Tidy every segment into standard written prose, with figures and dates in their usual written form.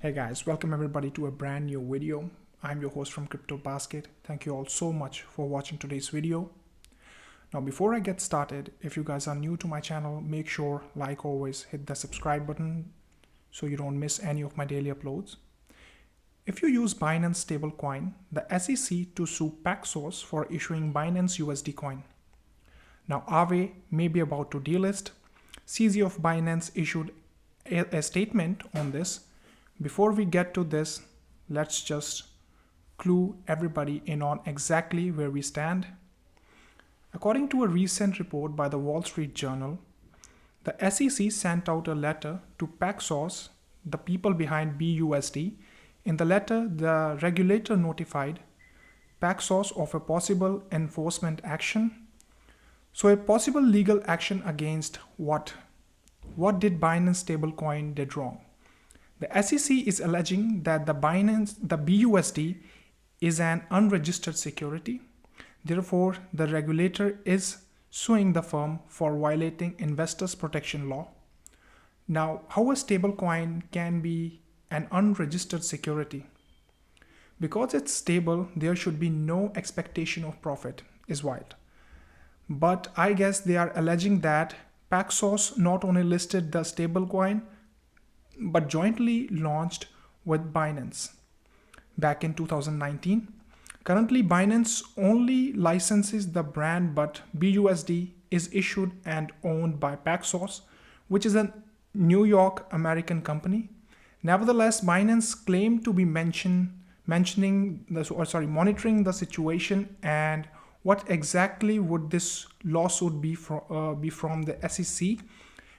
Hey guys, welcome everybody to a brand new video. I'm your host from Crypto Basket. Thank you all so much for watching today's video. Now before I get started, if you guys are new to my channel, make sure, like always, hit the subscribe button so you don't miss any of my daily uploads. If you use Binance Stablecoin, the SEC to sue Paxos for issuing Binance USD Coin. Now Aave may be about to delist. CEO of Binance issued a statement on this. Before we get to this, let's just clue everybody in on exactly where we stand. According to a recent report by the Wall Street Journal, the SEC sent out a letter to Paxos, the people behind BUSD. In the letter, the regulator notified Paxos of a possible enforcement action. So a possible legal action against what? What did Binance stablecoin did wrong? The SEC is alleging that the BUSD is an unregistered security. Therefore, the regulator is suing the firm for violating investors' protection law. Now, how a stablecoin can be an unregistered security? Because it's stable, there should be no expectation of profit, is wild. But I guess they are alleging that Paxos not only listed the stablecoin, but jointly launched with Binance back in 2019. Currently, Binance only licenses the brand, but BUSD is issued and owned by Paxos, which is a New York American company. Nevertheless, Binance claimed to be monitoring the situation, and what exactly would this lawsuit be from the SEC?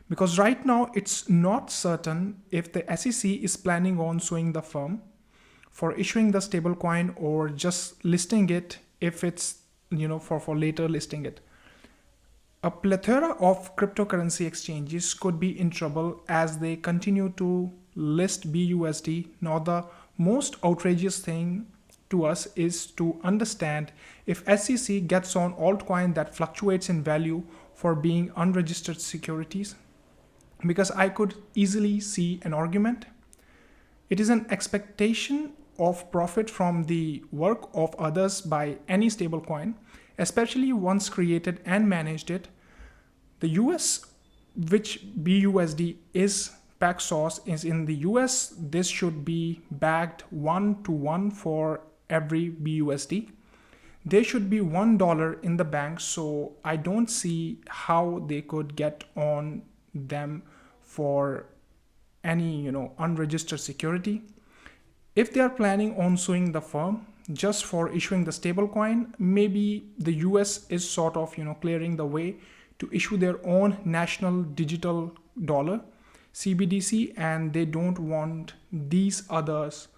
Because right now it's not certain if the SEC is planning on suing the firm for issuing the stablecoin or just listing it if it's, for later listing it. A plethora of cryptocurrency exchanges could be in trouble as they continue to list BUSD. Now, the most outrageous thing to us is to understand if SEC gets on altcoin that fluctuates in value for being unregistered securities. Because I could easily see an argument. It is an expectation of profit from the work of others by any stablecoin, especially once created and managed it. The US, which BUSD is, Paxos is in the US, this should be backed 1-to-1 for every BUSD. There should be $1 in the bank, so I don't see how they could get on them for any unregistered security. If they are planning on suing the firm just for issuing the stablecoin, maybe the US is sort of clearing the way to issue their own national digital dollar, CBDC, and they don't want these others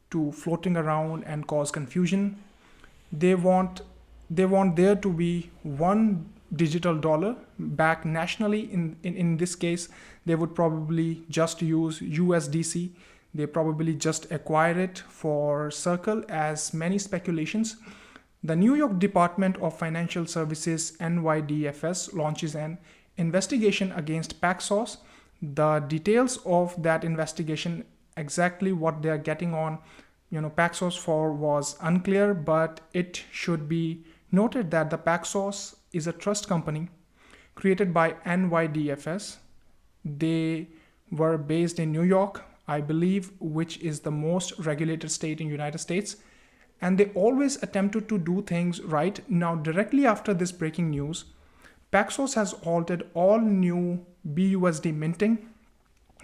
to floating around and cause confusion. They want there to be one digital dollar back nationally. In this case, they would probably just use USDC. They probably just acquire it for Circle, as many speculations. The New York Department of Financial Services, NYDFS, launches an investigation against Paxos. The details of that investigation, exactly what they are getting on Paxos for, was unclear, but it should be noted that the Paxos is a trust company created by NYDFS. They were based in New York, I believe, which is the most regulated state in the United States. And they always attempted to do things right. Now, directly after this breaking news, Paxos has halted all new BUSD minting.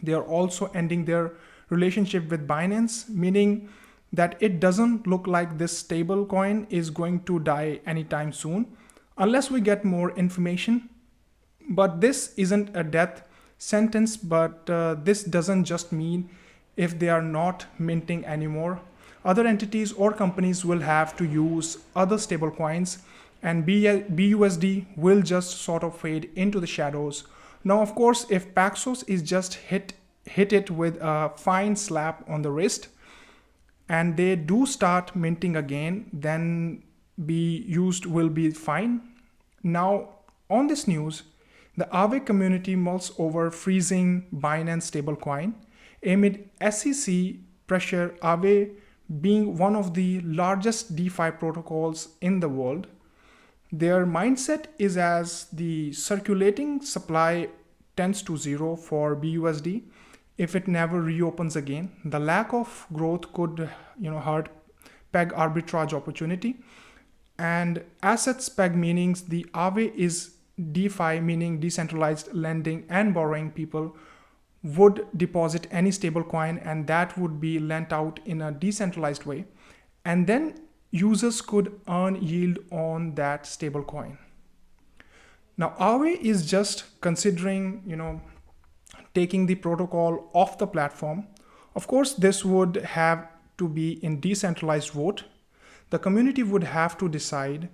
They are also ending their relationship with Binance, meaning that it doesn't look like this stable coin is going to die anytime soon unless we get more information. But this isn't a death sentence, but this doesn't just mean if they are not minting anymore, other entities or companies will have to use other stable coins, and BUSD will just sort of fade into the shadows. Now, of course, if Paxos is just hit it with a fine slap on the wrist, and they do start minting again, then BUSD will be fine. Now, on this news, the Aave community mulls over freezing Binance stablecoin amid SEC pressure, Aave being one of the largest DeFi protocols in the world, their mindset is as the circulating supply tends to zero for BUSD. If it never reopens again, the lack of growth could hurt peg arbitrage opportunity. And assets peg meanings the Aave is DeFi, meaning decentralized lending and borrowing. People would deposit any stablecoin and that would be lent out in a decentralized way. And then users could earn yield on that stablecoin. Now, Aave is just considering, taking the protocol off the platform. Of course, this would have to be in decentralized vote. The community would have to decide.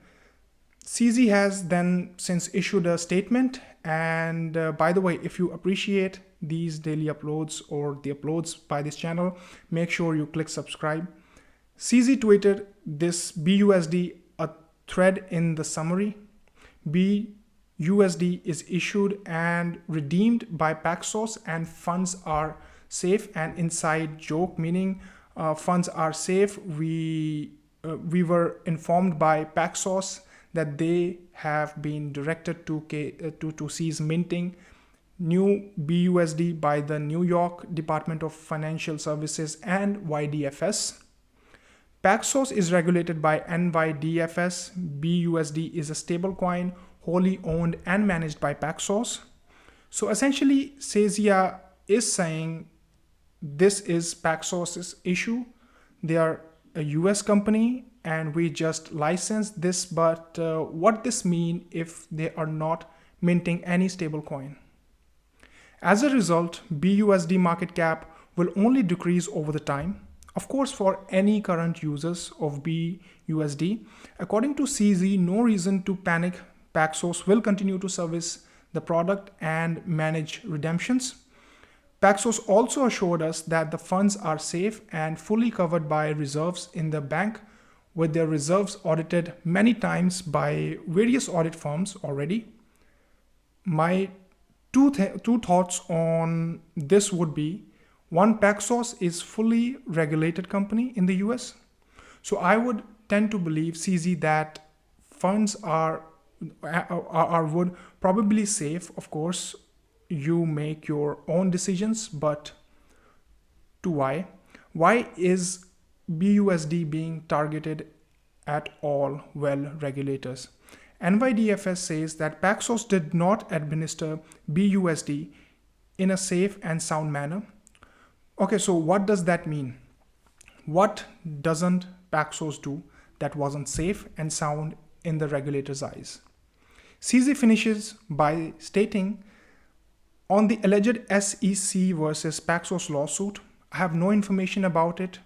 CZ has then since issued a statement. And by the way, if you appreciate these daily uploads or the uploads by this channel, make sure you click subscribe. CZ tweeted this BUSD, a thread in the summary. BUSD is issued and redeemed by Paxos and funds are safe. And inside joke, meaning funds are safe. We were informed by Paxos that they have been directed to cease minting new BUSD by the New York Department of Financial Services and YDFS. Paxos is regulated by NYDFS. BUSD is a stablecoin wholly owned and managed by Paxos. So essentially, Sazia is saying this is Paxos' issue. They are a US company and we just licensed this, but what this mean if they are not minting any stablecoin? As a result, BUSD market cap will only decrease over the time. Of course, for any current users of BUSD, according to CZ, no reason to panic. Paxos will continue to service the product and manage redemptions. Paxos also assured us that the funds are safe and fully covered by reserves in the bank, with their reserves audited many times by various audit firms already. My two thoughts on this would be, one, Paxos is fully regulated company in the US. So I would tend to believe, CZ, that funds would probably safe. Of course, you make your own decisions, but to why? Why is BUSD being targeted at all? Well, regulators. NYDFS says that Paxos did not administer BUSD in a safe and sound manner. Okay, so what does that mean? What doesn't Paxos do that wasn't safe and sound in the regulator's eyes? CZ finishes by stating, on the alleged SEC versus Paxos lawsuit, I have no information about it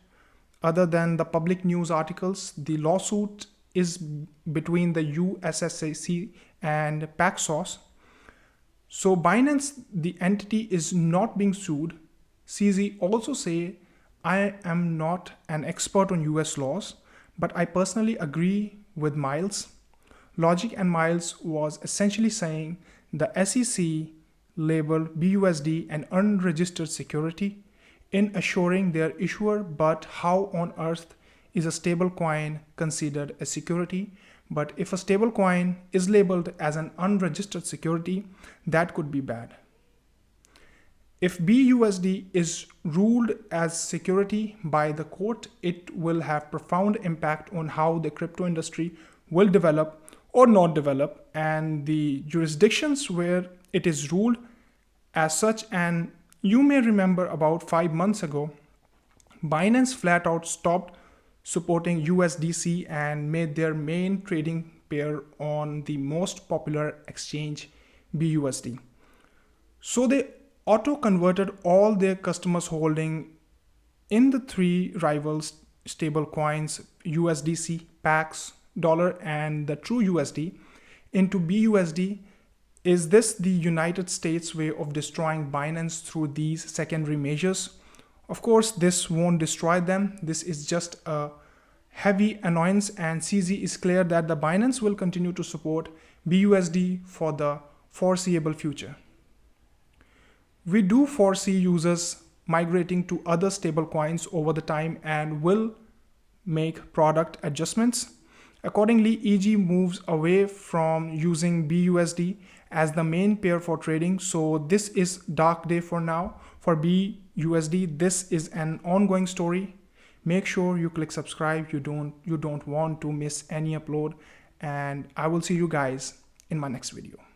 other than the public news articles. The lawsuit is between the USSAC and Paxos. So Binance, the entity, is not being sued. CZ also say, I am not an expert on US laws, but I personally agree with Miles. Logic and Miles was essentially saying the SEC labeled BUSD an unregistered security in assuring their issuer, but how on earth is a stablecoin considered a security? But if a stablecoin is labeled as an unregistered security, that could be bad. If BUSD is ruled as security by the court, it will have profound impact on how the crypto industry will develop or not develop, and the jurisdictions where it is ruled as such. And you may remember about 5 months ago, Binance flat out stopped supporting USDC and made their main trading pair on the most popular exchange, BUSD. So they auto-converted all their customers holding in the three rivals stablecoins, USDC, Pax, dollar, and the true USD, into BUSD. Is this the United States way of destroying Binance through these secondary measures? Of course, this won't destroy them. This is just a heavy annoyance, and CZ is clear that the Binance will continue to support BUSD for the foreseeable future. We do foresee users migrating to other stablecoins over the time and will make product adjustments. Accordingly, EG moves away from using BUSD as the main pair for trading. So this is dark day for now for BUSD. This is an ongoing story. Make sure you click subscribe. You don't want to miss any upload, and I will see you guys in my next video.